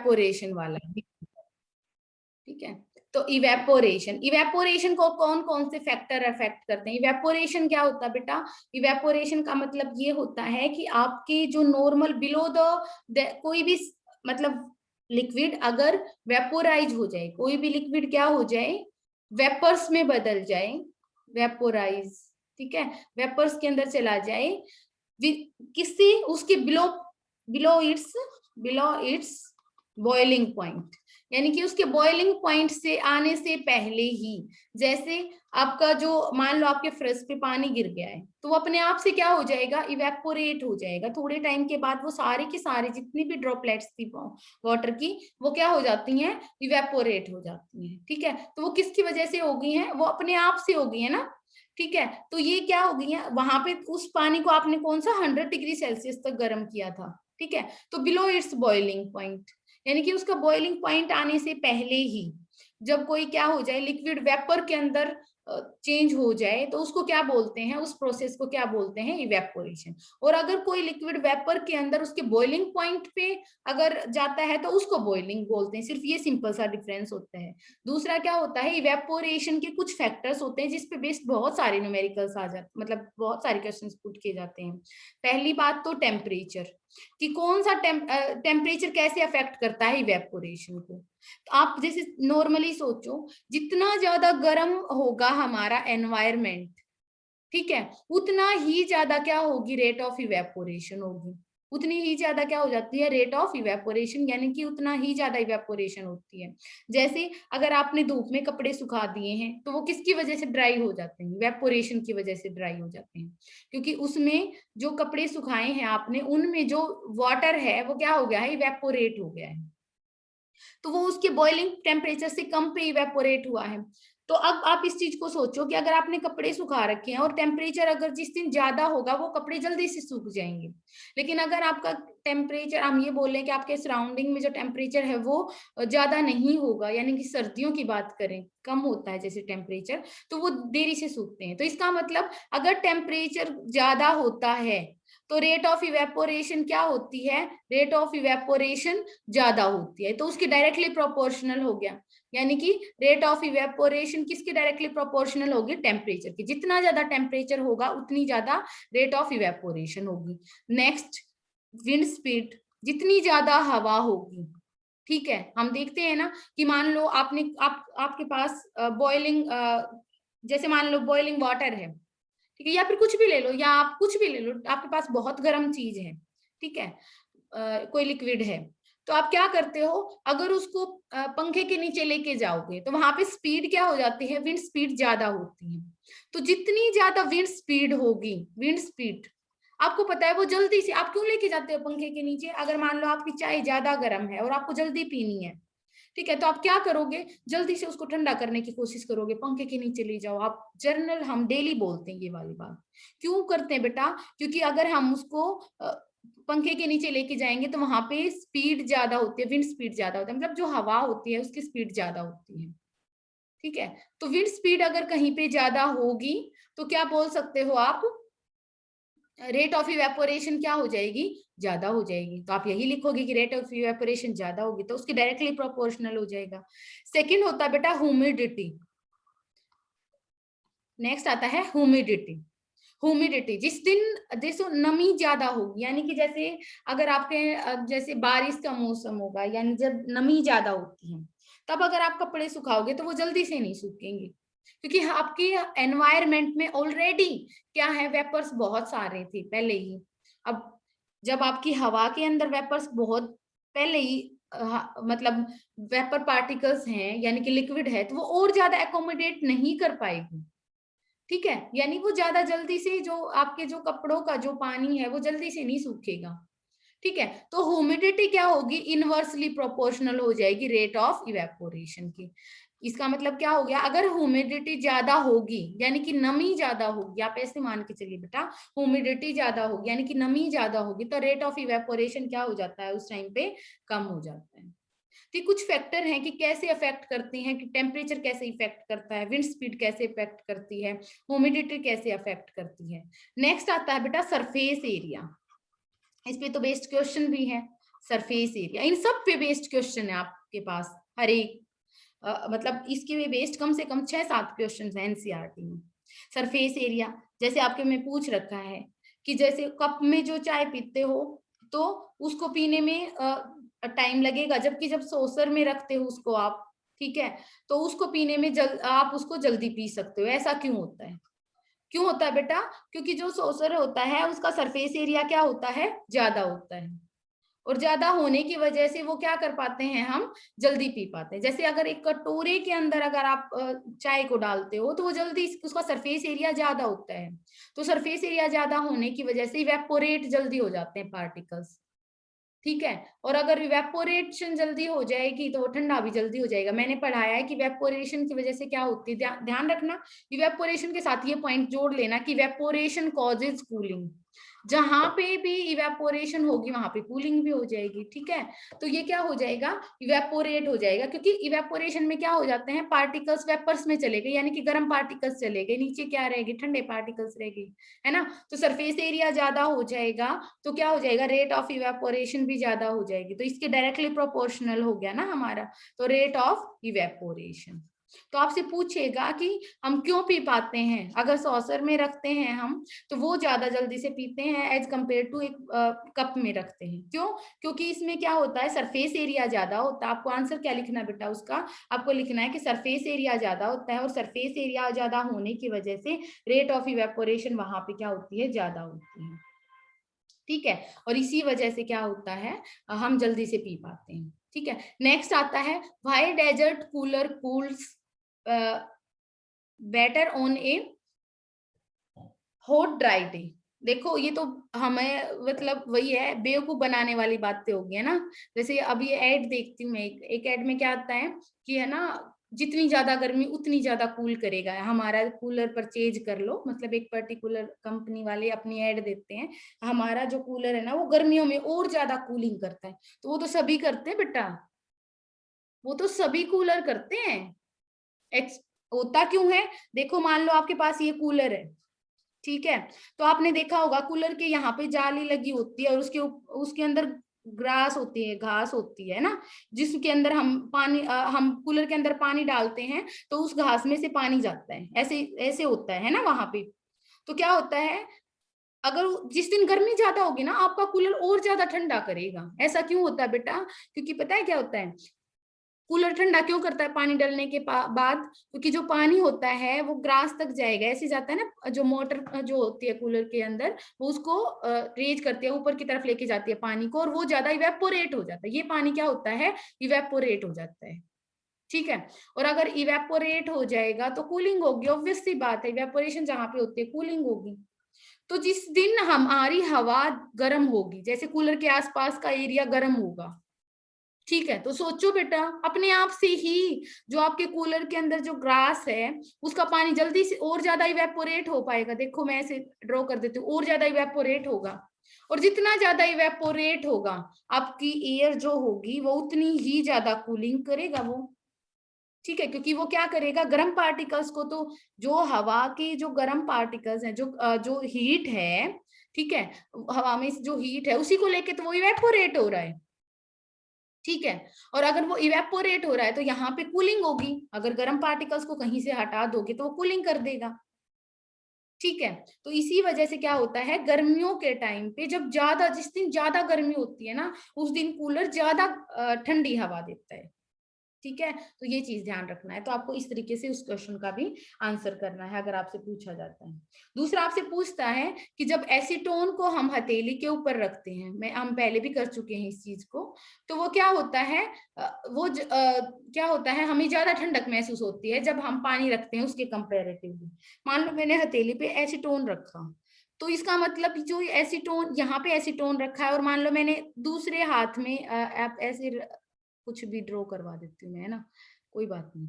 Evaporation वाला, ठीक है। तो इवेपोरेशन को कौन कौन से फैक्टर अफेक्ट करते हैं? इवेपोरेशन क्या होता है बेटा? इवेपोरेशन का मतलब ये होता है कि आपके जो नॉर्मल बिलो द कोई भी मतलब लिक्विड अगर वेपोराइज हो जाए, कोई भी लिक्विड क्या हो जाए, वेपर्स में बदल जाए, वेपोराइज, ठीक है, वेपर्स के अंदर चला जाए, किसी उसके बिलो इट्स बॉइलिंग पॉइंट, यानी कि उसके बॉइलिंग पॉइंट से आने से पहले ही, जैसे आपका जो मान लो आपके फ्रिज पे पानी गिर गया है, तो वो अपने आप से क्या हो जाएगा, इवेपोरेट हो जाएगा। थोड़े टाइम के बाद वो सारे की सारी जितनी भी ड्रॉपलेट्स थी वाटर की, वो क्या हो जाती हैं, इवेपोरेट हो जाती हैं, ठीक है। तो वो किसकी वजह से हो गई हैं? वो अपने आप से हो गई है ना, ठीक है। तो ये क्या हो गई है, वहां पे उस पानी को आपने कौन सा 100 डिग्री सेल्सियस तक गर्म किया था, ठीक है। तो बिलो इट्स बॉइलिंग पॉइंट, यानी कि उसका बॉइलिंग पॉइंट आने से पहले ही जब कोई क्या हो जाए, लिक्विड वेपर के अंदर चेंज हो जाए, तो उसको क्या बोलते हैं, उस प्रोसेस को क्या बोलते हैं, इवेपोरेशन। और अगर कोई लिक्विड वेपर के अंदर उसके बॉइलिंग पॉइंट पे अगर जाता है तो उसको बॉइलिंग बोलते हैं। सिर्फ ये सिंपल सा डिफरेंस होता है। दूसरा क्या होता है, इवेपोरेशन के कुछ फैक्टर्स होते हैं जिसपे बेस्ड बहुत सारे न्यूमेरिकल्स आ जाते, मतलब बहुत सारे क्वेश्चंस पुट किए जाते हैं। पहली बात तो टेम्परेचर, कि कौन सा टेम्परेचर कैसे अफेक्ट करता है इवेपोरेशन को। तो आप जैसे नॉर्मली सोचो, जितना ज्यादा गर्म होगा हमारा एनवायरमेंट, ठीक है, उतना ही ज्यादा क्या होगी, रेट ऑफ इवेपोरेशन होगी। उतनी ही ज्यादा क्या हो जाती है, रेट ऑफ इवेपोरेशन, यानी कि उतना ही ज्यादा इवेपोरेशन होती है। जैसे अगर आपने धूप में कपड़े सुखा दिए हैं, तो वो किसकी वजह से ड्राई हो जाते हैं, इवेपोरेशन की वजह से ड्राई हो जाते हैं, क्योंकि उसमें जो कपड़े सुखाए हैं आपने, उनमें जो वाटर है वो क्या हो गया है, इवेपोरेट हो गया है। तो वो उसके बॉइलिंग टेम्परेचर से कम पे इवेपोरेट हुआ है। तो अब आप इस चीज को सोचो कि अगर आपने कपड़े सुखा रखे हैं और टेम्परेचर अगर जिस दिन ज्यादा होगा, वो कपड़े जल्दी से सूख जाएंगे। लेकिन अगर आपका टेम्परेचर, हम ये बोल रहे हैं कि आपके सराउंडिंग में जो टेम्परेचर है वो ज्यादा नहीं होगा, यानी कि सर्दियों की बात करें, कम होता है जैसे टेम्परेचर, तो वो देरी से सूखते हैं। तो इसका मतलब अगर टेम्परेचर ज्यादा होता है तो रेट ऑफ इवेपोरेशन क्या होती है, रेट ऑफ इवेपोरेशन ज्यादा होती है, तो उसकी डायरेक्टली प्रोपोर्शनल हो गया। यानी कि रेट ऑफ इवेपोरेशन किसके डायरेक्टली प्रोपोर्शनल होगी, टेम्परेचर की। जितना ज्यादा टेम्परेचर होगा उतनी ज्यादा रेट ऑफ इवेपोरेशन होगी। नेक्स्ट, विंड स्पीड, जितनी ज्यादा हवा होगी, ठीक है, हम देखते हैं ना कि मान लो आपके पास बॉइलिंग, जैसे मान लो बॉइलिंग वाटर है, ठीक है, या फिर कुछ भी ले लो, या आप कुछ भी ले लो, आपके पास बहुत गर्म चीज है, ठीक है, कोई लिक्विड है, तो आप क्या करते हो, अगर उसको पंखे के नीचे लेके जाओगे तो वहां पे स्पीड क्या हो जाती है, विंड स्पीड ज्यादा होती है। तो जितनी ज्यादा विंड स्पीड होगी, विंड स्पीड आपको पता है वो जल्दी से, आप क्यों लेके जाते हो पंखे के नीचे, अगर मान लो आपकी चाय ज्यादा गर्म है और आपको जल्दी पीनी है, ठीक है, तो आप क्या करोगे, जल्दी से उसको ठंडा करने की कोशिश करोगे, पंखे के नीचे ले जाओ। आप जर्नल, हम डेली बोलते हैं ये वाली बात, क्यों करते हैं बेटा, क्योंकि अगर हम उसको पंखे के नीचे लेके जाएंगे तो वहां पे स्पीड ज्यादा होती है, विंड स्पीड ज्यादा होती है, मतलब जो हवा होती है उसकी स्पीड ज्यादा होती है, ठीक है। तो विंड स्पीड अगर कहीं पे ज्यादा होगी तो क्या बोल सकते हो आप, रेट ऑफ इवेपोरेशन क्या हो जाएगी, ज्यादा हो जाएगी। तो आप यही लिखोगे कि रेट ऑफ इवेपोरेशन ज्यादा होगी, तो उसकी डायरेक्टली प्रोपोर्शनल हो जाएगा। सेकंड होता है बेटा ह्यूमिडिटी। नेक्स्ट आता है ह्यूमिडिटी। ह्यूमिडिटी, जिस दिन जैसे नमी ज्यादा होगी, यानी कि जैसे अगर आपके जैसे बारिश का मौसम होगा, यानी जब नमी ज्यादा होती है, तब अगर आप कपड़े सुखाओगे तो वो जल्दी से नहीं सूखेंगे, क्योंकि आपके एनवायरमेंट में ऑलरेडी क्या है, वेपर्स बहुत सारे थे पहले ही। अब जब आपकी हवा के अंदर वेपर्स बहुत पहले ही मतलब वेपर पार्टिकल्स हैं, यानी कि लिक्विड है, तो वो और ज्यादा एकोमोडेट नहीं कर पाएगी, ठीक है, यानी वो ज्यादा जल्दी से जो आपके जो कपड़ों का जो पानी है वो जल्दी से नहीं सूखेगा, ठीक है। तो ह्यूमिडिटी क्या होगी, इनवर्सली प्रोपोर्शनल हो जाएगी रेट ऑफ इवेपोरेशन की। इसका मतलब क्या हो गया, अगर ह्यूमिडिटी ज्यादा होगी, यानी कि नमी ज्यादा होगी, आप ऐसे मान के चलिए बेटा, ह्यूमिडिटी ज्यादा होगी यानी कि नमी ज्यादा होगी, तो रेट ऑफ इवेपोरेशन क्या हो जाता है, उस टाइम पे कम हो जाता है। तो कुछ फैक्टर हैं कि कैसे अफेक्ट करते हैं, कि टेम्परेचर कैसे इफेक्ट करता है, विंड स्पीड कैसे इफेक्ट करती है, ह्यूमिडिटी कैसे अफेक्ट करती है। नेक्स्ट आता है बेटा सरफेस एरिया। इस पे तो बेस्ड क्वेश्चन भी है। सरफेस एरिया, इन सब पे बेस्ड क्वेश्चन है आपके पास, हर एक मतलब इसके भी बेस्ड कम से कम 6-7 क्वेश्चन है एनसीईआरटी में। सरफेस एरिया जैसे आपके में पूछ रखा है कि जैसे कप में जो चाय पीते हो तो उसको पीने में टाइम लगेगा, जबकि जब सॉसर में रखते हो उसको आप, ठीक है, तो उसको पीने में आप उसको जल्दी पी सकते हो। ऐसा क्यों होता है? क्यों होता है बेटा? क्योंकि जो सॉसर होता है उसका सरफेस एरिया क्या होता है, ज्यादा होता है, और ज्यादा होने की वजह से वो क्या कर पाते हैं, हम जल्दी पी पाते हैं। जैसे अगर एक कटोरे के अंदर अगर आप चाय को डालते हो तो वो जल्दी, उसका सरफेस एरिया ज्यादा होता है, तो सरफेस एरिया ज्यादा होने की वजह से इवेपोरेट जल्दी हो जाते हैं पार्टिकल्स, ठीक है। और अगर इवेपोरेशन जल्दी हो जाएगी तो वो ठंडा भी जल्दी हो जाएगा। मैंने पढ़ाया है कि इवेपोरेशन की वजह से क्या होती है, ध्यान रखना, इवेपोरेशन के साथ ये पॉइंट जोड़ लेना कि इवेपोरेशन कॉजेज कूलिंग, जहां पे भी इवेपोरेशन होगी वहां पे कूलिंग भी हो जाएगी, ठीक है। तो ये क्या हो जाएगा, इवेपोरेट हो जाएगा, क्योंकि इवेपोरेशन में क्या हो जाते हैं, पार्टिकल्स वेपर्स में चले गए, यानी कि गर्म पार्टिकल्स चले गए, नीचे क्या रहेगी, ठंडे पार्टिकल्स रहेगी, है ना। तो सरफेस एरिया ज्यादा हो जाएगा तो क्या हो जाएगा, रेट ऑफ इवेपोरेशन भी ज्यादा हो जाएगी, तो इसके डायरेक्टली प्रोपोर्शनल हो गया ना हमारा, तो रेट ऑफ इवेपोरेशन। तो आपसे पूछेगा कि हम क्यों पी पाते हैं, अगर सॉसर में रखते हैं हम तो वो ज्यादा जल्दी से पीते हैं एज कंपेयर टू एक कप में रखते हैं। क्यों? क्योंकि इसमें क्या होता है, सरफेस एरिया ज्यादा होता है। आपको आंसर क्या लिखना है बेटा उसका, आपको लिखना है कि सरफेस एरिया ज्यादा होता है, और सरफेस एरिया ज्यादा होने की वजह से रेट ऑफ इवेपोरेशन वहां पे क्या होती है, ज्यादा होती है, ठीक है। और इसी वजह से क्या होता है, हम जल्दी से पी पाते हैं, ठीक है। नेक्स्ट आता है, why desert cooler cools better on a hot dry day. देखो ये तो हमें मतलब वही है, बेवकूफ बनाने वाली बातें होगी, है ना। जैसे अब ये ऐड देखती हूँ मैं, एक ऐड में क्या आता है कि, है ना, जितनी ज्यादा गर्मी उतनी ज्यादा कूल करेगा, हमारा कूलर परचेज कर लो, मतलब एक पर्टिकुलर कंपनी वाले अपनी ऐड देते हैं, हमारा जो कूलर है ना वो गर्मियों में और ज्यादा कूलिंग करता है। तो वो तो सभी करते हैं बेटा, वो तो सभी कूलर करते हैं। होता क्यों है, देखो मान लो आपके पास ये कूलर है, ठीक है, तो आपने देखा होगा कूलर के यहाँ पे जाली लगी होती है, और उसके अंदर ग्रास होती है, घास होती है ना, जिसके अंदर हम पानी हम कूलर के अंदर पानी डालते हैं तो उस घास में से पानी जाता है, ऐसे ऐसे होता है ना वहां पे। तो क्या होता है, अगर जिस दिन गर्मी ज्यादा होगी ना, आपका कूलर और ज्यादा ठंडा करेगा। ऐसा क्यों होता है बेटा, क्योंकि पता है क्या होता है, कूलर ठंडा क्यों करता है पानी डालने के बाद, क्योंकि जो पानी होता है वो ग्रास तक जाएगा, ऐसे जाता है ना, जो मोटर जो होती है कूलर के अंदर वो उसको रेज करती है, ऊपर की तरफ लेके जाती है पानी को, और वो ज्यादा इवेपोरेट हो जाता है, ये पानी क्या होता है, इवेपोरेट हो जाता है, ठीक है। और अगर इवेपोरेट हो जाएगा तो कूलिंग होगी, ऑब्वियस सी बात है, इवेपोरेशन जहां पे होती है कूलिंग होगी। तो जिस दिन हमारी हवा गर्म होगी, जैसे कूलर के आसपास का एरिया गर्म होगा, ठीक है, तो सोचो बेटा अपने आप से ही जो आपके कूलर के अंदर जो ग्रास है उसका पानी जल्दी से और ज्यादा इवेपोरेट हो पाएगा। देखो मैं ऐसे ड्रॉ कर देती हूँ, और ज्यादा इवेपोरेट होगा, और जितना ज्यादा इवेपोरेट होगा आपकी एयर जो होगी वो उतनी ही ज्यादा कूलिंग करेगा वो, ठीक है। क्योंकि वो क्या करेगा, गर्म पार्टिकल्स को, तो जो हवा के जो गर्म पार्टिकल्स हैं, जो हीट है, ठीक है, हवा में जो हीट है उसी को लेके तो वो इवेपोरेट हो रहा है, ठीक है। और अगर वो इवेपोरेट हो रहा है तो यहाँ पे कूलिंग होगी, अगर गर्म पार्टिकल्स को कहीं से हटा दोगे तो वो कूलिंग कर देगा, ठीक है। तो इसी वजह से क्या होता है, गर्मियों के टाइम पे जब ज्यादा, जिस दिन ज्यादा गर्मी होती है ना उस दिन कूलर ज्यादा ठंडी हवा देता है, ठीक है। तो ये चीज ध्यान रखना है, तो आपको इस तरीके से उस क्वेश्चन का भी आंसर करना है अगर आपसे पूछा जाता है। दूसरा आपसे पूछता है कि जब एसीटोन को हम हथेली के ऊपर रखते हैं, हम पहले भी कर चुके हैं इस चीज को, तो वो क्या होता है, क्या होता है, हमें ज्यादा ठंडक महसूस होती है जब हम पानी रखते हैं उसके कंपेरेटिवली। मान लो मैंने हथेली पे एसीटोन रखा, तो इसका मतलब जो एसीटोन, यहाँ पे एसीटोन रखा है, और मान लो मैंने दूसरे हाथ में आप ऐसे कुछ भी ड्रॉ करवा देती हूँ मैं, है ना, कोई बात नहीं,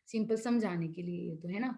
सिंपल समझाने के लिए ये तो है ना,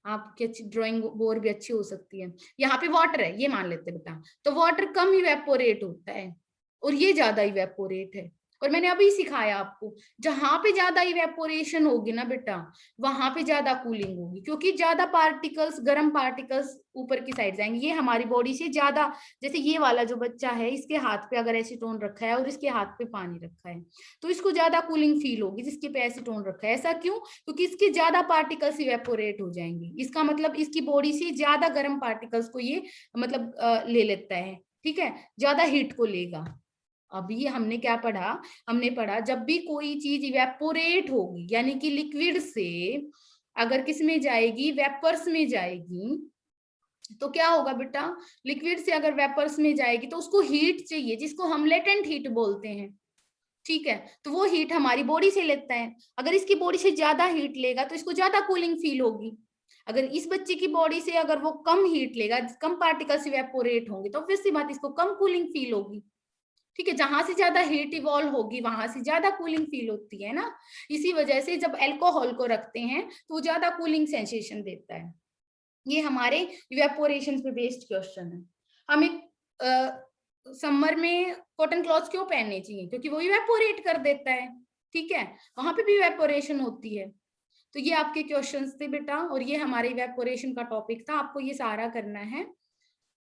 आपकी अच्छी ड्राइंग और भी अच्छी हो सकती है। यहाँ पे वाटर है ये मान लेते बेटा, तो वाटर कम इवेपोरेट होता है और ये ज्यादा इवेपोरेट है, और मैंने अभी सिखाया आपको, जहां पे ज्यादा इवेपोरेशन होगी ना बेटा, वहां पे ज्यादा कूलिंग होगी, क्योंकि ज्यादा पार्टिकल्स, गर्म पार्टिकल्स ऊपर की साइड जाएंगे, ये हमारी बॉडी से ज्यादा। जैसे ये वाला जो बच्चा है, इसके हाथ पे अगर एसीटोन रखा है और इसके हाथ पे पानी रखा है, तो इसको ज्यादा कूलिंग फील होगी जिसके पे एसीटोन रखा है। ऐसा क्यों? क्योंकि इसके ज्यादा पार्टिकल्स इवेपोरेट हो जाएंगे, इसका मतलब इसकी बॉडी से ज्यादा गर्म पार्टिकल्स को ये मतलब ले लेता है, ठीक है, ज्यादा हीट को लेगा। अभी हमने क्या पढ़ा? हमने पढ़ा जब भी कोई चीज इवेपोरेट होगी, यानी कि लिक्विड से अगर किस में जाएगी, वेपर्स में जाएगी, तो क्या होगा बेटा? लिक्विड से अगर वेपर्स में जाएगी तो उसको हीट चाहिए, जिसको हम लेटेंट हीट बोलते हैं, ठीक है। तो वो हीट हमारी बॉडी से लेता है। अगर इसकी बॉडी से ज्यादा हीट लेगा तो इसको ज्यादा कूलिंग फील होगी। अगर इस बच्चे की बॉडी से अगर वो कम हीट लेगा, कम पार्टिकल्स इवेपोरेट होंगे, तो ऑब्वियस सी बात इसको कम कूलिंग फील होगी, ठीक है। जहां से ज्यादा हीट इवॉल्व होगी वहां से ज्यादा कूलिंग फील होती है ना। इसी वजह से जब अल्कोहल को रखते हैं तो वो ज्यादा कूलिंग सेंसेशन देता है। ये हमारे इवेपोरेशन पे बेस्ड क्वेश्चन है। हमें समर में कॉटन क्लॉथ क्यों पहनने चाहिए? क्योंकि वो इवेपोरेट कर देता है, ठीक है, वहां पे भी इवेपोरेशन होती है। तो ये आपके क्वेश्चंस थे बेटा, और ये हमारे इवेपोरेशन का टॉपिक था, आपको ये सारा करना है।